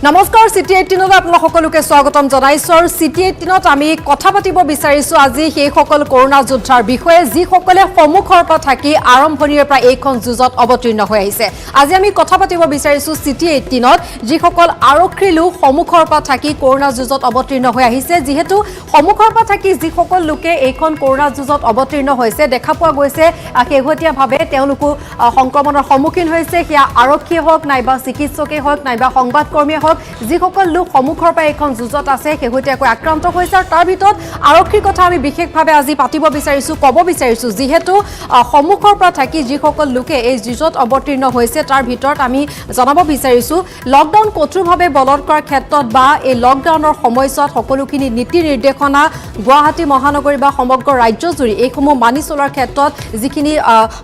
নমস্কাৰ সিটি 18 আপোনাক সকলোকে স্বাগতম জনাইছো আৰু সিটি 18 আমি কথা পাতিব বিচাৰিছো আজি সেই সকল কৰোনা যোদ্ধাৰ বিষয়ে যি সকলে সমুখৰ পৰা থাকি আৰম্ভণিৰ পৰা এইখন যুঁজত অৱতীৰ্ণ হৈ আহিছে আজি আমি কথা পাতিব বিচাৰিছো সিটি 18 যি সকল আৰক্ষী লোক সমুখৰ পৰা থাকি কৰোনা যুঁজত অৱতীৰ্ণ হৈ আহিছে যেহেতু সমুখৰ পৰা থাকি যি সকল লোকে এইখন কৰোনা যুঁজত অৱতীৰ্ণ হৈছে দেখা পোৱা গৈছে শেহতীয়াভাৱে তেওঁলোকো সংক্ৰমণৰ সন্মুখীন হৈছে হিয়া আৰক্ষী হওক নাইবা চিকিৎসকে হওক নাইবা সংবাদকৰ্মী যি সকল লোক সমুখৰ পৰা এখন যুঁজত আছে শেহতীয়াকৈ আক্ৰান্ত হৈছে আৰু তাৰ ভিতৰত আৰক্ষীৰ কথা আমি বিশেষভাৱে আজি পাতিব বিচাৰিছো ক'ব বিচাৰিছো যেহেতু সমুখৰ পৰা থাকি যি সকল লোকে এই যুঁজত অৱতীৰ্ণ হৈছে তাৰ ভিতৰত আমি জনাব বিচাৰিছো লকডাউন কঠোৰভাৱে বলৱৎ কৰাৰ ক্ষেত্ৰত বা এই লকডাউনৰ সময়ছোৱাত সকলোখিনি নীতি নিৰ্দেশনা গুৱাহাটী মহানগৰী বা সমগ্ৰ ৰাজ্যজুৰি এইসমূহ মানি চলাৰ ক্ষেত্ৰত যিখিনি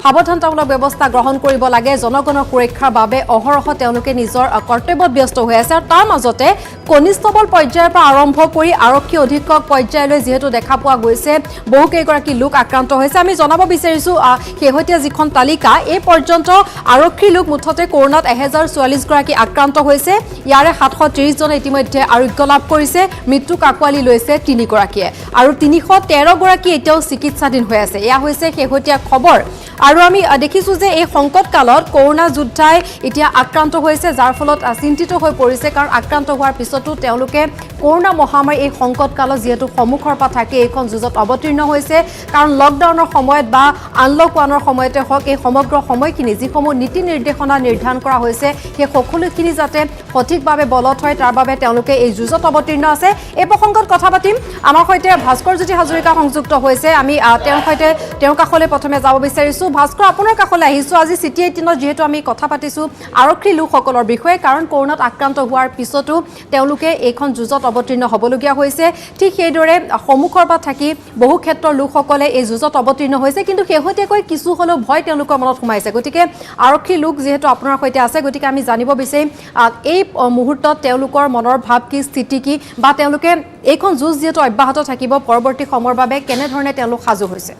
সাৱধানতামূলক ব্যৱস্থা গ্ৰহণ কৰিব লাগে জনগণৰ সুৰক্ষাৰ বাবে অহৰহ তেওঁলোকে নিজৰ কৰ্তব্যত ব্যস্ত হৈ আছে তাৰ মাজতে কনিষ্টবল পৰ্যায়ৰ পৰা আৰম্ভ কৰি আৰক্ষী অধীক্ষক পৰ্যায়লৈ যেহেতু দেখা পোৱা গৈছে বহু কেইগৰাকী লোক আক্ৰান্ত হৈছে আমি জনাব বিচাৰিছো শেহতীয়া যিখন তালিকা এই পৰ্যন্ত আৰক্ষী লোক মুঠতে কৰোনাত 1044 গৰাকী আক্ৰান্ত হৈছে ইয়াৰে 730 জন ইতিমধ্যে আৰোগ্য লাভ কৰিছে মৃত্যু কাকৱালি লৈছে 3 গৰাকীয়ে আৰু 313 গৰাকী এতিয়াও চিকিৎসাধীন হৈ আছে এয়া হৈছে শেহতীয়া খবৰ আৰু আমি দেখিছো যে এই সংকট কালত কৰোনা যোদ্ধাই এতিয়া আক্ৰান্ত হৈছে যাৰ ফলত চিন্তিত হৈ পৰিছে কাৰণ আক্ৰান্ত হোৱাৰ পিছতো তেওঁলোকে কৰোনা মহামাৰী এই সংকট কালত যেহেতু সমুখৰ পৰা থাকি এইখন যুঁজত অৱতীৰ্ণ হৈছে কাৰণ লকডাউনৰ সময়ত বা আনলক ওৱানৰ সময়তে হওক এই সমগ্ৰ সময়খিনি যিসমূহ নীতি নিৰ্দেশনা নিৰ্ধাৰণ কৰা হৈছে সেই সকলোখিনি যাতে সঠিকভাৱে বলৱৎ হয় তাৰ বাবে তেওঁলোকে এই যুঁজত অৱতীৰ্ণ আছে এই প্ৰসংগত কথা পাতিম আমাৰ সৈতে ভাস্কৰ জ্যোতি হাজৰিকা সংযুক্ত হৈছে আমি তেওঁৰ সৈতে তেওঁৰ কাষলৈ প্ৰথমে যাব বিচাৰিছো ভাস্কৰ আপোনাৰ কাষলৈ আহিছো আজি সিটি 18 যেহেতু আমি কথা পাতিছো আৰক্ষী লোকসকলৰ বিষয়ে কাৰণ কৰোনাত আক্ৰান্ত হোৱাৰ পিছতো তেওঁলোকে এইখন যুঁজত অৱতীৰ্ণ হ'বলগীয়া হৈছে ঠিক সেইদৰে সমুখৰ পৰা থাকি বহু ক্ষেত্ৰৰ লোকসকলে এই যুঁজত অৱতীৰ্ণ হৈছে কিন্তু শেহতীয়াকৈ কিছু হ'লেও ভয় তেওঁলোকৰ মনত সোমাইছে গতিকে আৰক্ষী লোক যেহেতু আপোনাৰ সৈতে আছে গতিকে আমি জানিব বিচাৰিম এই মুহূৰ্তত তেওঁলোকৰ মনৰ ভাৱ কি স্থিতি কি বা তেওঁলোকে এইখন যুঁজ যেহেতু অব্যাহত থাকিব পৰৱৰ্তী সময়ৰ বাবে কেনেধৰণে তেওঁলোক সাজু হৈছে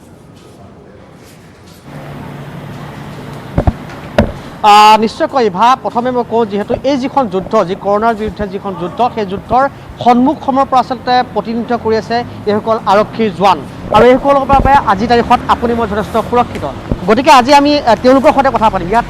নিশ্চয়কৈ প্ৰথমে মই কওঁ যিহেতু এই যিখন যুদ্ধ যি কৰোনাৰ বিৰুদ্ধে যিখন যুদ্ধ সেই যুদ্ধৰ সন্মুখৰ পৰা আচলতে প্ৰতিনিধিত্ব কৰি আছে এইসকল আৰক্ষীৰ জোৱান আৰু এইসকলৰ বাবে আজিৰ তাৰিখত আপুনি মই যথেষ্ট সুৰক্ষিত গতিকে আজি আমি তেওঁলোকৰ সৈতে কথা পাতিম ইয়াত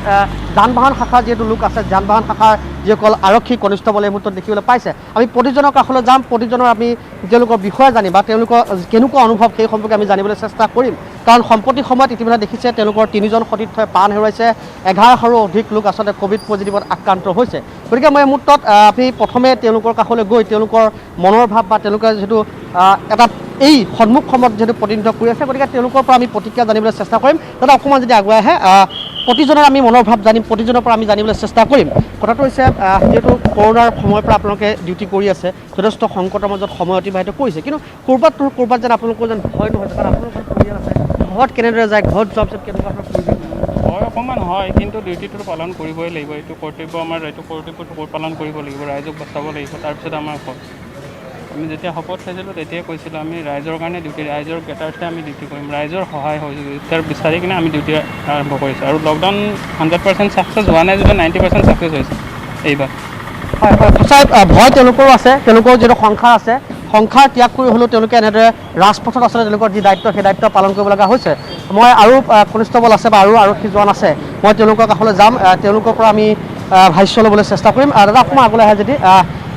যান বাহন শাখাৰ যিহেতু লোক আছে যান বাহন শাখাৰ যিসকল আৰক্ষী কনিষ্টবল এই মুহূৰ্তত দেখিবলৈ পাইছে আমি প্ৰতিজনৰ কাষলৈ যাম প্ৰতিজনৰ আমি তেওঁলোকৰ বিষয়ে জানিম বা তেওঁলোকৰ কেনেকুৱা অনুভৱ সেই সম্পৰ্কে আমি জানিবলৈ চেষ্টা কৰিম কাৰণ সম্প্ৰতি সময়ত ইতিমধ্যে দেখিছে তেওঁলোকৰ 3জন সতীৰ্থই প্ৰাণ হেৰুৱাইছে 11ৰো অধিক লোক আচলতে কোভিড পজিটিভত আক্ৰান্ত হৈছে গতিকে মই এই মুহূৰ্তত আমি প্ৰথমে তেওঁলোকৰ কাষলৈ গৈ তেওঁলোকৰ মনৰ ভাৱ বা তেওঁলোকে যিহেতু এটা এই সন্মুখত যেহেতু প্ৰতিনিধিত্ব কৰি আছে গতিকে তেওঁলোকৰ পৰা আমি প্ৰতিক্ৰিয়া জানিবলৈ চেষ্টা কৰিম দাদা অকণমান যদি আগুৱাই আহে প্ৰতিজনৰ আমি মনৰ ভাৱ জানিম প্ৰতিজনৰ পৰা আমি জানিবলৈ চেষ্টা কৰিম কথাটো হৈছে যিহেতু কৰোনাৰ সময়ৰ পৰা আপোনালোকে ডিউটি কৰি আছে যথেষ্ট সংকটৰ মাজত সময় অতিবাহিত কৰিছে কিন্তু ক'ৰবাত যেন আপোনালোকৰ যেন ভয় নহয় কাৰণ আপোনালোকৰ পৰিয়াল আছে ঘৰত কেনেদৰে যায় ঘৰত যোৱাৰ পিছত কেনেকুৱা আপোনাৰ পৰিৱেশ হয় অকণমান হয় কিন্তু ডিউটিটো পালন কৰিবই লাগিব এইটো কৰ্তব্য আমাৰ এইটো কৰ্তব্যটো পালন কৰিব লাগিব ৰাইজক বচাব লাগিব তাৰপিছত আমাৰ আমি যেতিয়া শপত খাইছিলোঁ তেতিয়াই কৈছিলোঁ আমি ৰাইজৰ কাৰণে ডিউটি ৰাইজৰ গেটাৰতে আমি ডিউটি কৰিম ৰাইজৰ সহায় সহযোগিতাৰ বিচাৰি কিনে আমি ডিউটি আৰম্ভ কৰিছোঁ আৰু লকডাউন 100% ছাকচেছ হোৱা নাই যদিও 90% ছাকচেছ হৈছে এইবাৰ হয় হয় সঁচাই ভয় তেওঁলোকৰো আছে তেওঁলোকৰ যিটো সংখ্যা আছে সংখ্যাৰ ত্যাগ কৰি হ'লেও তেওঁলোকে এনেদৰে ৰাজপথত আচলতে তেওঁলোকৰ যি দায়িত্ব সেই দায়িত্ব পালন কৰিব লগা হৈছে মই আৰু কনিষ্টবল আছে বা আৰু আৰক্ষী জোৱান আছে মই তেওঁলোকৰ কাষলৈ যাম তেওঁলোকৰ পৰা আমি ভাষ্য ল'বলৈ চেষ্টা কৰিম দাদা অকণমান আগলৈ আহে যদি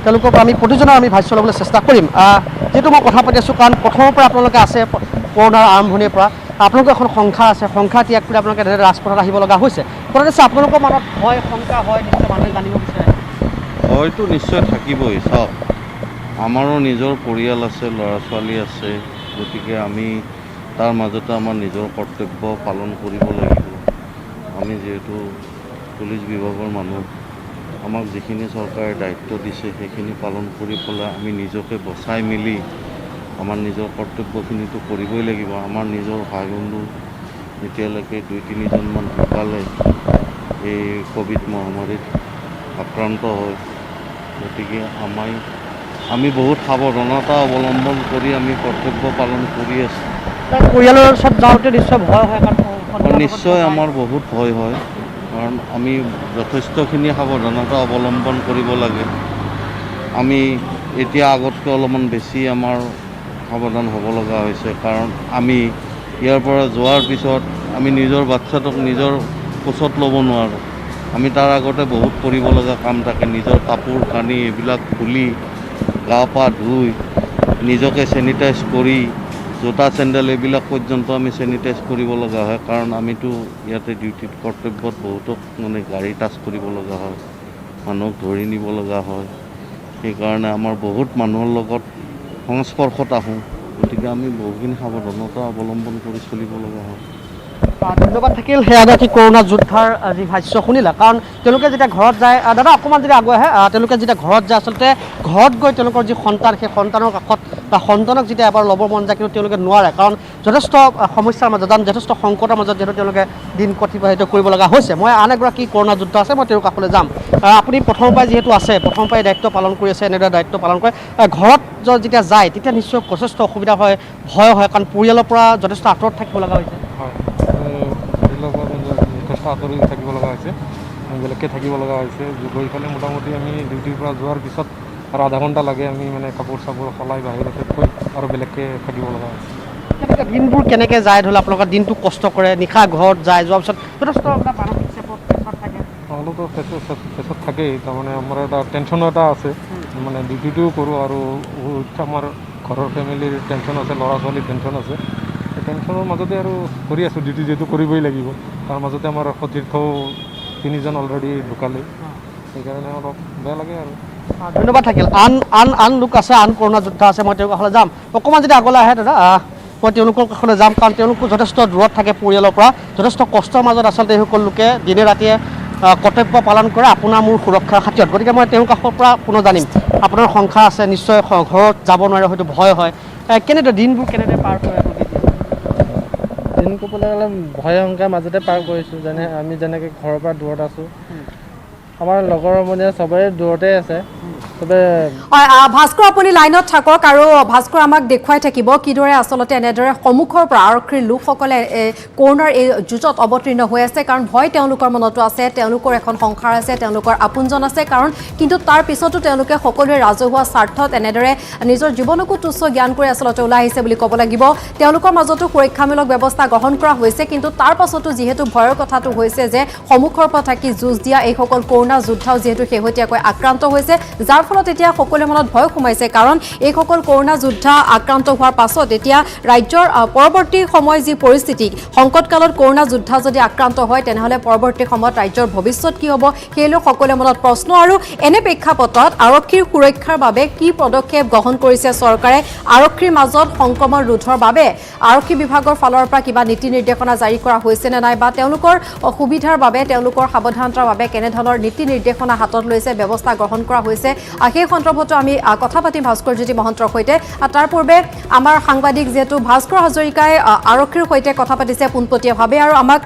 তেওঁলোকৰ পৰা আমি প্ৰতিজনৰ আমি ভাষ্য ল'বলৈ চেষ্টা কৰিম যিহেতু মই কথা পাতি আছোঁ কাৰণ প্ৰথমৰ পৰা আপোনালোকে আছে কৰোনাৰ আৰম্ভণিৰ পৰা আপোনালোকৰ এখন সংখ্যা আছে সংখ্যা ত্যাগ কৰি আপোনালোকে এনেদৰে ৰাজপথত আহিব লগা হৈছে কথাটো আছে আপোনালোকৰ মনত ভয় শংকা হয় নিশ্চয় মানুহে জানিব বিচাৰে হয়তো নিশ্চয় থাকিবই চাওক আমাৰো নিজৰ পৰিয়াল আছে ল'ৰা ছোৱালী আছে গতিকে আমি তাৰ মাজতে আমাৰ নিজৰ কৰ্তব্য পালন কৰিব লাগিব আমি যিহেতু পুলিচ বিভাগৰ মানুহ আমাক যিখিনি চৰকাৰে দায়িত্ব দিছে সেইখিনি পালন কৰি পেলাই আমি নিজকে বচাই মেলি আমাৰ নিজৰ কৰ্তব্যখিনিতো কৰিবই লাগিব আমাৰ নিজৰ ভাই বন্ধু এতিয়ালৈকে 2-3জনমান ঢুকালে এই কোভিড মহামাৰীত আক্ৰান্ত হয় গতিকে আমি বহুত সাৱধানতা অৱলম্বন কৰি আমি কৰ্তব্য পালন কৰি আছোঁ পৰিয়ালৰ ওচৰত যাওঁতে নিশ্চয় ভয় হয় নিশ্চয় আমাৰ বহুত ভয় হয় কাৰণ আমি যথেষ্টখিনি সাৱধানতা অৱলম্বন কৰিব লাগে আমি এতিয়া আগতকৈ অলপমান বেছি আমাৰ সাৱধান হ'ব লগা হৈছে, কাৰণ আমি ইয়াৰ পৰা যোৱাৰ পিছত আমি নিজৰ বাচ্ছাটোক নিজৰ কোচত ল'ব নোৱাৰোঁ। আমি তাৰ আগতে বহুত কৰিব লগা কাম থাকে, নিজৰ কাপোৰ কানি এইবিলাক খুলি গা পা ধুই নিজকে চেনিটাইজ কৰি জোতা চেণ্ডেল এইবিলাক পৰ্যন্ত আমি চেনিটাইজ কৰিব লগা হয়, কাৰণ আমিতো ইয়াতে ডিউটিত কৰ্তব্যত বহুতক মানে গাড়ী টাচ কৰিব লগা হয়, মানুহক ধৰি নিব লগা হয়। সেইকাৰণে আমাৰ বহুত মানুহৰ লগত সংস্পৰ্শত আহোঁ, গতিকে আমি বহুখিনি সাৱধানতা অৱলম্বন কৰি চলিব লগা হয়। ধন্যবাদ থাকিল সেয়া এগৰাকী কৰোণা যোদ্ধাৰ যি ভাষ্য শুনিলা, কাৰণ তেওঁলোকে যেতিয়া ঘৰত যায়, দাদা অকণমান যদি আগুৱাই আহে, তেওঁলোকে যেতিয়া ঘৰত যায় আচলতে ঘৰত গৈ তেওঁলোকৰ যি সন্তান সেই সন্তানৰ কাষত বা সন্তানক যেতিয়া এবাৰ ল'ব মন যায়, কিন্তু তেওঁলোকে নোৱাৰে, কাৰণ যথেষ্ট সমস্যাৰ মাজত যথেষ্ট সংকটৰ মাজত যিহেতু তেওঁলোকে দিন অতিবাহিত কৰিব লগা হৈছে। মই আন এগৰাকী কৰোণা যোদ্ধা আছে, মই তেওঁৰ কাষলৈ যাম। আপুনি প্ৰথমৰ পৰাই যিহেতু আছে, প্ৰথমৰ পৰাই দায়িত্ব পালন কৰি আছে, এনেদৰে দায়িত্ব পালন কৰে, ঘৰত যেতিয়া যায় তেতিয়া নিশ্চয় যথেষ্ট অসুবিধা হয়, ভয় হয়, কাৰণ পৰিয়ালৰ পৰা যথেষ্ট আঁতৰত থাকিব লগা হৈছে। হয়, যথেষ্ট আঁতৰি থাকিব লগা হৈছে, বেলেগকৈ থাকিব লগা হৈছে। গৈ পেলাই মোটামুটি আমি ডিউটিৰ পৰা যোৱাৰ পিছত আৰু আধা ঘণ্টা লাগে আমি মানে কাপোৰ চাপোৰ সলাই বাহিৰতে থৈ আৰু বেলেগকৈ থাকিব লগা হৈছে। কেনেকৈ দিনবোৰ কেনেকৈ যায়, ধৰি লওক আপোনালোকৰ দিনটো কষ্ট কৰে, নিশা ঘৰত যায়, যোৱাৰ পিছত যথেষ্ট আপোনাৰ মানসিক চাপত থাকে। অলপতো প্ৰেছত থাকেই, তাৰমানে আমাৰ এটা টেনশ্যনো এটা আছে, মানে ডিউটিটোও কৰোঁ আৰু আমাৰ ঘৰৰ ফেমিলিৰ টেনশ্যন আছে, ল'ৰা ছোৱালীৰ টেনশ্যন আছে। সেই টেনশ্যনৰ মাজতে আৰু কৰি আছোঁ, ডিউটি যিহেতু কৰিবই লাগিব। তাৰ মাজতে আমাৰ সতীৰ্থও 3জন অলৰেডি ঢুকালে, সেইকাৰণে অলপ বেয়া লাগে আৰু। ধন্যবাদ থাকিল। আন লোক আছে, আন কৰোণা যোদ্ধা আছে, মই তেওঁৰ কাষলৈ যাম। অকণমান যদি আগলৈ আহে দাদা, মই তেওঁলোকৰ কাষলৈ যাম, কাৰণ তেওঁলোকো যথেষ্ট দূৰত থাকে পৰিয়ালৰ পৰা, যথেষ্ট কষ্টৰ মাজত আচলতে এইসকল লোকে দিনে ৰাতিয়ে কৰ্তব্য পালন কৰে আপোনাৰ মোৰ সুৰক্ষাৰ খাতিৰত। গতিকে মই তেওঁৰ কাষৰ পৰা পুনৰ জানিম, আপোনাৰ সংসাৰ আছে, নিশ্চয় ঘৰত যাব নোৱাৰে, হয়তো ভয় হয়, কেনেদৰে দিনবোৰ কেনেদৰে পাৰ কৰে? দিন ক'বলৈ গ'লে ভয় শংকাৰ মাজতে পাৰ কৰিছোঁ। আমি যেনেকৈ ঘৰৰ পৰা দূৰত আছোঁ, আমাৰ লগৰ সমনীয়া চবেই দূৰতে আছে, চবে। ভাস্কৰ আপুনি লাইনত থাকক আৰু ভাস্কৰ আমাক দেখুৱাই থাকিব কিদৰে আচলতে এনেদৰে সন্মুখৰ পৰা আৰক্ষীৰ লোকসকলে কৰোণাৰ এই যুঁজত অৱতীৰ্ণ হৈ আছে, কাৰণ ভয় তেওঁলোকৰ মনতো আছে, তেওঁলোকৰ এখন সংসাৰ আছে, তেওঁলোকৰ আপোনজন আছে, কাৰণ কিন্তু তাৰ পিছতো তেওঁলোকে সকলোৱে ৰাজহুৱা স্বাৰ্থত এনেদৰে নিজৰ জীৱনকো তুচ্ছ জ্ঞান কৰি আচলতে ওলাই আহিছে বুলি ক'ব লাগিব। তেওঁলোকৰ মাজতো সুৰক্ষামূলক ব্যৱস্থা গ্ৰহণ কৰা হৈছে, কিন্তু তাৰ পাছতো যিহেতু ভয়ৰ কথাটো হৈছে যে সন্মুখৰ পৰা থাকি যুঁজ দিয়া এইসকল কৰোণা যোদ্ধাও যিহেতু শেহতীয়াকৈ আক্ৰান্ত হৈছে, যাৰ ফলত এতিয়া সকলোৰে মনত ভয় সোমাইছে, কাৰণ এইসকল কৰোণা যোদ্ধা আক্ৰান্ত হোৱাৰ পাছত এতিয়া ৰাজ্যৰ পৰৱৰ্তী সময় যি পৰিস্থিতি, সংকটকালত কৰোণা যোদ্ধা যদি আক্ৰান্ত হয় তেনেহ'লে পৰৱৰ্তী সময়ত ৰাজ্যৰ ভৱিষ্যত কি হ'ব, সেই লৈ সকলোৰে মনত প্ৰশ্ন। আৰু এনে প্ৰেক্ষাপটত আৰক্ষীৰ সুৰক্ষাৰ বাবে কি পদক্ষেপ গ্ৰহণ কৰিছে চৰকাৰে, আৰক্ষীৰ মাজত সংক্ৰমণ ৰোধৰ বাবে আৰক্ষী বিভাগৰ ফালৰ পৰা কিবা নীতি নিৰ্দেশনা জাৰি কৰা হৈছে নে নাই, বা তেওঁলোকৰ সুবিধাৰ বাবে, তেওঁলোকৰ সাৱধানতাৰ বাবে কেনেধৰণৰ নীতি নিৰ্দেশনা হাতত লৈছে, ব্যৱস্থা গ্ৰহণ কৰা হৈছে, সেই সন্দৰ্ভতো আমি কথা পাতিম ভাস্কৰজ্যোতি মহন্তৰ সৈতে। তাৰ পূৰ্বে আমাৰ সাংবাদিক যিহেতু ভাস্কৰ হাজৰিকাই আৰক্ষীৰ সৈতে কথা পাতিছে পোনপটীয়াভাৱে আৰু আমাক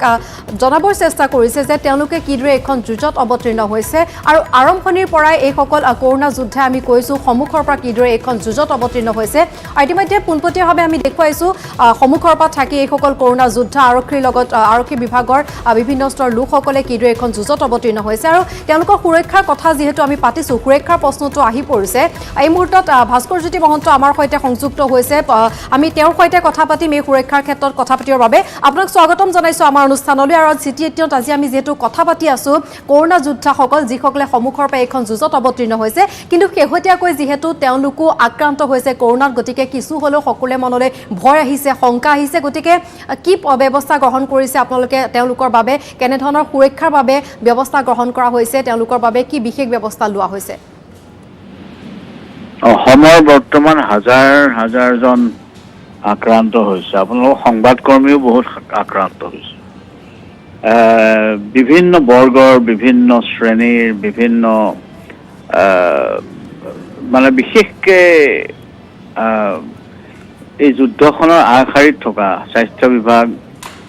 জনাবৰ চেষ্টা কৰিছে যে তেওঁলোকে কিদৰে এইখন যুঁজত অৱতীৰ্ণ হৈছে আৰু আৰম্ভণিৰ পৰাই এইসকল কৰোণা যোদ্ধাই আমি কৈছোঁ সন্মুখৰ পৰা কিদৰে এইখন যুঁজত অৱতীৰ্ণ হৈছে। ইতিমধ্যে পোনপটীয়াভাৱে আমি দেখুৱাইছোঁ সন্মুখৰ পৰা থাকি এইসকল কৰোণা যোদ্ধা আৰক্ষীৰ লগত আৰক্ষী বিভাগৰ বিভিন্ন স্তৰৰ লোকসকলে কিদৰে এইখন যুঁজত অৱতীৰ্ণ হৈছে আৰু তেওঁলোকৰ সুৰক্ষাৰ কথা যিহেতু আমি পাতিছোঁ, সুৰক্ষাৰ প্ৰশ্নটো আহি পৰিছে। এই মুহূৰ্তত ভাস্কৰজ্যোতি মহন্ত আমাৰ সৈতে সংযুক্ত হৈছে, আমি তেওঁৰ সৈতে কথা পাতিম এই সুৰক্ষাৰ ক্ষেত্ৰত কথা পাতিবৰ বাবে। আপোনাক স্বাগতম জনাইছোঁ আমাৰ অনুষ্ঠানলৈ। আৰু চিটি 18ত আজি আমি যিহেতু কথা পাতি আছোঁ কৰোণা যোদ্ধাসকল, যিসকলে সন্মুখৰ পৰা এইখন যুঁজত অৱতীৰ্ণ হৈছে, কিন্তু শেহতীয়াকৈ যিহেতু তেওঁলোকো আক্ৰান্ত হৈছে কৰোণাত, গতিকে কিছু হ'লেও সকলোৰে মনলৈ ভয় আহিছে, শংকা আহিছে। গতিকে কি ব্যৱস্থা গ্ৰহণ কৰিছে আপোনালোকে তেওঁলোকৰ বাবে, কেনেধৰণৰ সুৰক্ষাৰ বাবে ব্যৱস্থা গ্ৰহণ কৰা হৈছে, তেওঁলোকৰ বাবে কি বিশেষ ব্যৱস্থা লোৱা হৈছে? অসমৰ বৰ্তমান হাজাৰজন আক্ৰান্ত হৈছে, আপোনালোকৰ সংবাদকৰ্মীও বহুত আক্ৰান্ত হৈছে। বিভিন্ন বৰ্গৰ, বিভিন্ন শ্ৰেণীৰ, বিভিন্ন মানে বিশেষকৈ এই যুদ্ধখনৰ আগশাৰীত থকা স্বাস্থ্য বিভাগ,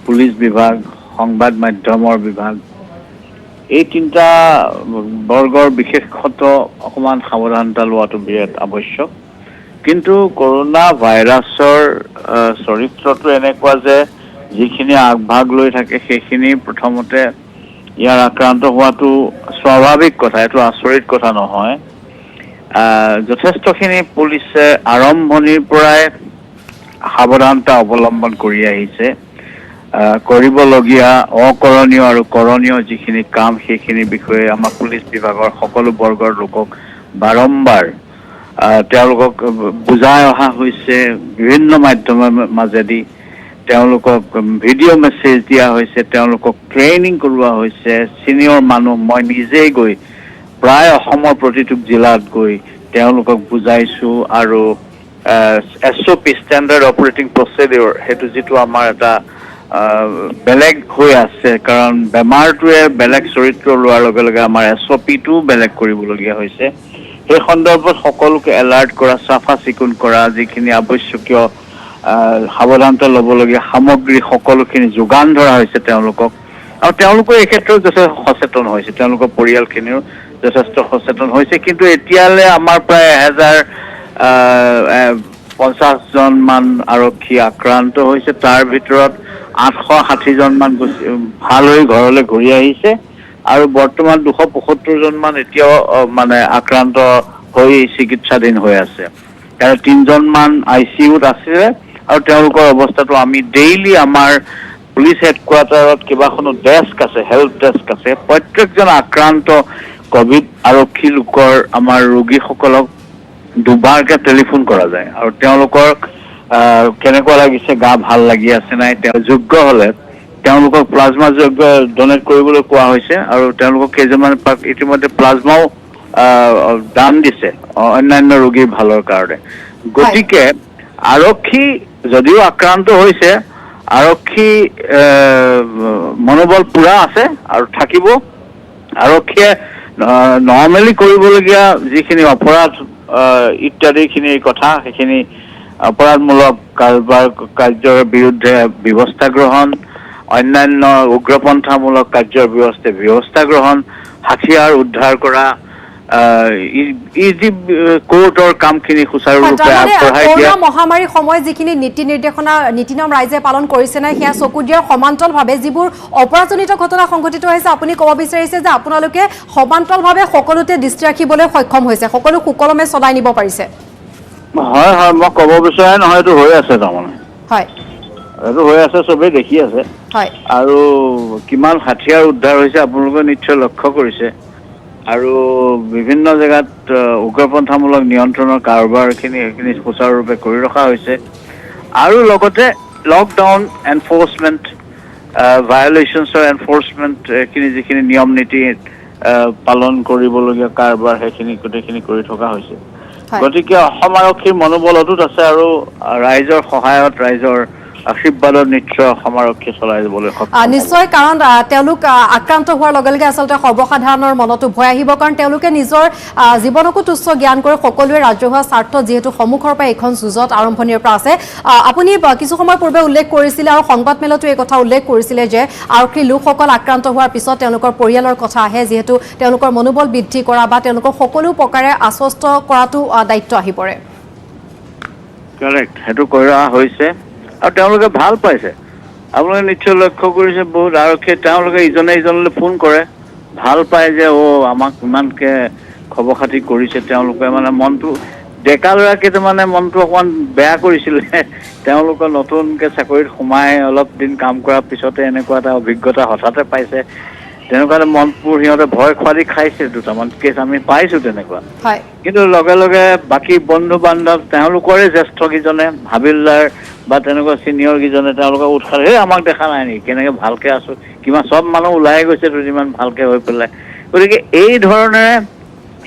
পুলিচ বিভাগ, সংবাদ মাধ্যমৰ বিভাগ, এই তিনিটা বৰ্গৰ বিশেষত অকণমান সাৱধানতা লোৱাটো বিৰাট আৱশ্যক। কিন্তু কৰোণা ভাইৰাছৰ চৰিত্ৰটো এনেকুৱা যে যিখিনি আগভাগ লৈ থাকে সেইখিনি প্ৰথমতে ইয়াৰ আক্ৰান্ত হোৱাটো স্বাভাৱিক কথা, এইটো আচৰিত কথা নহয়। যথেষ্টখিনি পুলিচে আৰম্ভণিৰ পৰাই সাৱধানতা অৱলম্বন কৰি আহিছে। কৰিবলগীয়া অকৰণীয় আৰু কৰণীয় যিখিনি কাম সেইখিনি বিষয়ে আমাৰ পুলিচ বিভাগৰ সকলো বৰ্গৰ লোকক বাৰম্বাৰ তেওঁলোকক বুজাই অহা হৈছে। বিভিন্ন মাধ্যমৰ মাজেদি তেওঁলোকক ভিডিঅ' মেছেজ দিয়া হৈছে, তেওঁলোকক ট্ৰেইনিং কৰোৱা হৈছে। ছিনিয়ৰ মানুহ মই নিজেই গৈ প্ৰায় অসমৰ প্ৰতিটো জিলাত গৈ তেওঁলোকক বুজাইছোঁ আৰু SOP ষ্টেণ্ডাৰ্ড অপাৰেটিং প্ৰচিডিঅ'ৰ সেইটো যিটো আমাৰ এটা বেলেগ হৈ আছে, কাৰণ বেমাৰটোৱে বেলেগ চৰিত্ৰ লোৱাৰ লগে লগে আমাৰ SOPটোও বেলেগ কৰিবলগীয়া হৈছে। সেই সন্দৰ্ভত সকলোকে এলাৰ্ট কৰা, চাফা চিকুণ কৰা, যিখিনি আৱশ্যকীয় সাৱধানতা ল'বলগীয়া সামগ্ৰী সকলোখিনি যোগান ধৰা হৈছে তেওঁলোকক। আৰু তেওঁলোকৰ এই ক্ষেত্ৰত যথেষ্ট সচেতন হৈছে, তেওঁলোকৰ পৰিয়ালখিনিও যথেষ্ট সচেতন হৈছে। কিন্তু এতিয়ালৈ আমাৰ প্ৰায় 1050জন মান আৰক্ষী আক্ৰান্ত হৈছে। তাৰ ভিতৰত 860জন মান ভাল হৈ ঘৰলৈ ঘূৰি আহিছে আৰু বৰ্তমান 275জন মান এতিয়াও মানে আক্ৰান্ত হৈ চিকিৎসাধীন হৈ আছে। 3জন মান ICUত আছিলে আৰু তেওঁলোকৰ অৱস্থাটো আমি ডেইলি আমাৰ পুলিচ হেডকোৱাৰ্টাৰত কেইবাখনো ডেস্ক আছে, হেল্প ডেস্ক আছে। প্ৰত্যেকজন আক্ৰান্ত কভিড আৰক্ষী লোকৰ আমাৰ ৰোগীসকলক দুবাৰকৈ টেলিফোন কৰা যায় আৰু তেওঁলোকৰ কেনেকুৱা লাগিছে, গা ভাল লাগি আছে নাই, তেওঁ যোগ্য হ'লে তেওঁলোকক প্লাজমা ডনেট কৰিবলৈ কোৱা হৈছে আৰু তেওঁলোকক কেইজনমান ইতিমধ্যে প্লাজমাও দান দিছে অন্যান্য ৰোগীৰ ভালৰ কাৰণে। গতিকে আৰক্ষী যদিও আক্ৰান্ত হৈছে, আৰক্ষী মনোবল পুৰা আছে আৰু থাকিব। আৰক্ষীয়ে নৰ্মেলি কৰিবলগীয়া যিখিনি অপৰাধ ইত্যাদিখিনিৰ কথা, সেইখিনি অপৰাধমূলক কাৰ্যৰ বিৰুদ্ধে ব্যৱস্থা গ্ৰহণ, অন্যান্য উগ্ৰপন্থামূলক কাৰ্যৰ ব্যৱস্থা গ্ৰহণ, হাথিয়াৰ উদ্ধাৰ কৰা, কোৰ্টৰ কামখিনি সুচাৰুৰূপে আগবঢ়াই দিয়া। কৰোনা মহামাৰীৰ সময়ত যিখিনি নীতি নিয়ম ৰাইজে পালন কৰিছে নাই সেয়া চকু দিয়াৰ সমান্তৰালভাৱে যিবোৰ অপৰাধজনিত ঘটনা সংঘটিত হৈছে, আপুনি ক'ব বিচাৰিছে যে আপোনালোকে সমান্তৰালভাৱে সকলোতে দৃষ্টি ৰাখিবলৈ সক্ষম হৈছে, সকলো সুকলমে চলাই নিব পাৰিছে? হয় হয়, মই ক'ব বিচৰা নহয়, এইটো হৈ আছে। তাৰমানে হয়, এইটো হৈ আছে, চবেই দেখি আছে। হয়, আৰু কিমান হাথিয়াৰ উদ্ধাৰ হৈছে আপোনালোকে নিশ্চয় লক্ষ্য কৰিছে। আৰু বিভিন্ন জেগাত উগ্ৰপন্থামূলক নিয়ন্ত্ৰণৰ কাৰবাৰখিনি সেইখিনি সুচাৰুৰূপে কৰি ৰখা হৈছে। আৰু লগতে লকডাউন এনফৰ্চমেণ্ট, ভায়লেশ্যনছৰ এনফৰ্চমেণ্ট, এইখিনি যিখিনি নিয়ম নীতি পালন কৰিবলগীয়া কাৰবাৰ সেইখিনি গোটেইখিনি কৰি থকা হৈছে। গতিকে অসম আৰক্ষীৰ মনোবল অটুট আছে আৰু ৰাইজৰ সহায়ত, ৰাইজৰ আশীৰ্বাদত নিশ্চয় অসম আৰক্ষী চলাই যাবলৈ সক্ষম। নিশ্চয়, কাৰণ তেওঁলোক আক্ৰান্ত হোৱাৰ লগে লগে আচলতে সৰ্বসাধাৰণৰ মনতো ভয় আহিব, কাৰণ তেওঁলোকে নিজৰ জীৱনকো তুচ্ছ জ্ঞান কৰি সকলোৱে ৰাজহুৱা স্বাৰ্থত যিহেতু সন্মুখৰ পৰা এইখন যুঁজত আৰম্ভণিৰ পৰা আছে। আপুনি কিছু সময় পূৰ্বে উল্লেখ কৰিছিলে আৰু সংবাদমেলতো এই কথা উল্লেখ কৰিছিলে যে আৰক্ষীৰ লোকসকল আক্ৰান্ত হোৱাৰ পিছত তেওঁলোকৰ পৰিয়ালৰ কথা আহে, যিহেতু তেওঁলোকৰ মনোবল বৃদ্ধি কৰা বা তেওঁলোকক সকলো প্ৰকাৰে আশ্বস্ত কৰাটো দায়িত্ব আহি পৰে। কাৰেক্ট, সেইটো কৰা হৈছে আৰু তেওঁলোকে ভাল পাইছে। আপোনালোকে নিশ্চয় লক্ষ্য কৰিছে, বহুত আৰক্ষীয়ে তেওঁলোকে ইজনে সিজনলৈ ফোন কৰে, ভাল পায় যে আমাক ইমানকে খবৰ খাতি কৰিছে। তেওঁলোকে মানে মনটো, ডেকা ল'ৰা কেইটামানে মনটো অকণমান বেয়া কৰিছিলে। তেওঁলোকৰ নতুনকৈ চাকৰিত সোমাই অলপ দিন কাম কৰাৰ পিছতে এনেকুৱা এটা অভিজ্ঞতা হঠাতে পাইছে। তেনেকুৱা মনবোৰ সিহঁতে ভয় খোৱালি খাইছে। দুটামান কেছ আমি পাইছোঁ তেনেকুৱা। কিন্তু লগে লগে বাকী বন্ধু বান্ধৱ, তেওঁলোকৰে জ্যেষ্ঠ কেইজনে, হাবিলদাৰ বা তেনেকুৱা ছিনিয়ৰ কেইজনে তেওঁলোকক উৎসাহ, আমাক দেখা নাই নেকি, কেনেকৈ ভালকৈ আছোঁ, কিমান চব মানুহ ওলাই গৈছে দুদিনমান ভালকৈ হৈ পেলাই। গতিকে এই ধৰণেৰে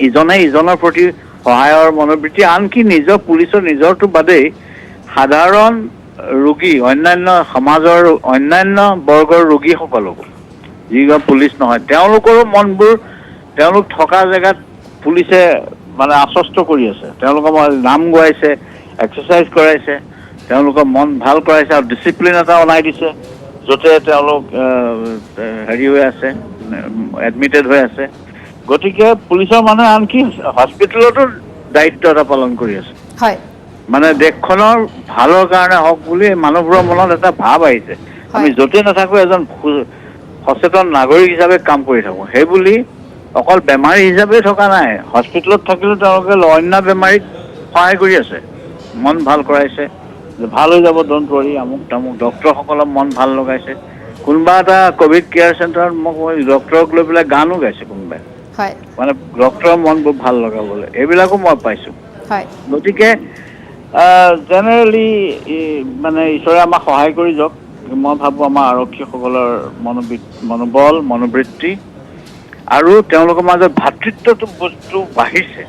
ইজনে ইজনৰ প্ৰতি সহায়ৰ মনোবৃত্তি, আনকি নিজৰ পুলিচৰ নিজৰটো বাদেই সাধাৰণ ৰোগী, অন্যান্য সমাজৰ অন্যান্য বৰ্গৰ ৰোগীসকলকো, যিবিলাক পুলিচ নহয়, তেওঁলোকৰো মনবোৰ তেওঁলোক থকা জেগাত পুলিচে মানে আশ্বস্ত কৰি আছে। তেওঁলোকৰ নাম গোৱাইছে, এক্সাৰচাইজ কৰাইছে, তেওঁলোকৰ মন ভাল কৰাইছে আৰু ডিচিপ্লিন এটা অনাই দিছে, য'তে তেওঁলোক হেৰি হৈ আছে, এডমিটেড হৈ আছে। গতিকে পুলিচৰ মানুহে আনকি হস্পিটেলতো দায়িত্ব এটা পালন কৰি আছে। মানে দেশখনৰ ভালৰ কাৰণে হওক বুলি মানুহবোৰৰ মনত এটা ভাৱ আহিছে, আমি য'তে নাথাকোঁ এজন সচেতন নাগৰিক হিচাপে কাম কৰি থাকোঁ। সেইবুলি অকল বেমাৰী হিচাপে থকা নাই, হস্পিটেলত থাকিলেও তেওঁলোকে অন্য বেমাৰীক সহায় কৰি আছে, মন ভাল কৰাইছে, ভাল হৈ যাব ডণ্ট ৱৰি, আমুক তামুক। ডক্তৰসকলক মন ভাল লগাইছে। কোনোবা এটা ক'ভিড কেয়াৰ চেণ্টাৰত মই ডক্তৰক লৈ পেলাই গানো গাইছে কোনোবাই, হয় মানে ডক্তৰৰ মন বহুত ভাল লগাবলৈ, এইবিলাকো মই পাইছোঁ। হয় গতিকে জেনেৰেলি মানে ঈশ্বৰে আমাক সহায় কৰি যাওক। মই ভাবোঁ আমাৰ আৰক্ষীসকলৰ মনোবল, মনোবৃত্তি আৰু তেওঁলোকৰ মাজত ভাতৃত্বটো বস্তু বাঢ়িছে।